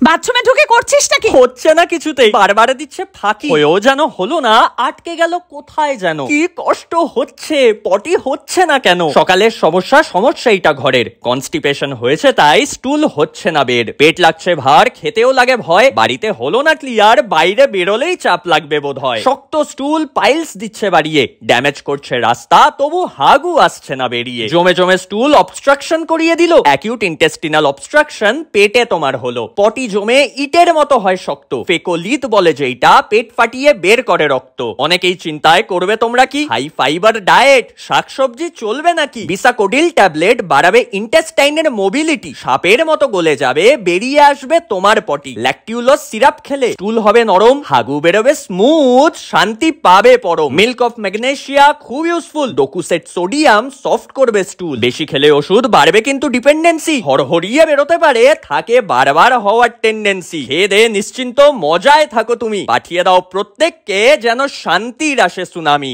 বাথরুমে ঢুকে করছিস নাকি? হচ্ছে না কিছুতেই, বারবার দিচ্ছে ফাঁকি, হয়েও যেন হলো না, আটকে গেল কোথায় যেন। কি কষ্ট হচ্ছে, পটি হচ্ছে না কেন। সকালের সমস্যা এটা ঘরের, কনস্টিপেশন হয়েছে তাই স্টুল হচ্ছে না বের, পেট লাগছে ভার, খেতেও লাগে ভয়, বাড়িতে হলো না ক্লিয়ার, বাইরে বেরোলেই চাপ লাগবে বোধহয়। শক্ত স্টুল পাইলস দিচ্ছে বাড়িয়ে, ড্যামেজ করছে রাস্তা, তবু হাগু আসছে না বেরিয়ে। জমে জমে স্টুল অবস্ট্রাকশন করিয়ে দিল, অ্যাকিউট ইন্টেস্টিনাল অবস্ট্রাকশন পেটে তোমার হলো। পটি জমে ইটের মতো হয় শক্ত, ফেকোলিথ বলে যেইটা, পেট ফাটিয়ে বের করে রক্ত। অনেকেই চিন্তায় করবে তোমরা কি হাই ফাইবার ডায়েট, শাকসবজি চলবে নাকি? বিসাকোডিল ট্যাবলেট বাড়াবে ইন্টেস্টাইনের মোবিলিটি, সাপের মতো গলে যাবে, বেরিয়ে আসবে তোমার পটি। ল্যাকটিউলোস সিরাপ খেলে স্টুল হবে নরম, হাগু বেরোবে স্মুথ, শান্তি পাবে পরম। মিল্ক অফ ম্যাগনেসিয়া খুব ইউজফুল, ডোকুসেট সোডিয়াম সফট করবে স্টুল। বেশি খেলে ওষুধ বাড়বে কিন্তু ডিপেন্ডেন্সি, হড়হড়িয়ে বেরোতে পারে, থাকে বারবার হওয়ার টেন্ডেন্সি। খেয়ে দে নিশ্চিন্ত মজায় থাকো তুমি, পাঠিয়ে দাও প্রত্যেককে যেন শান্তির আসে সুনামি।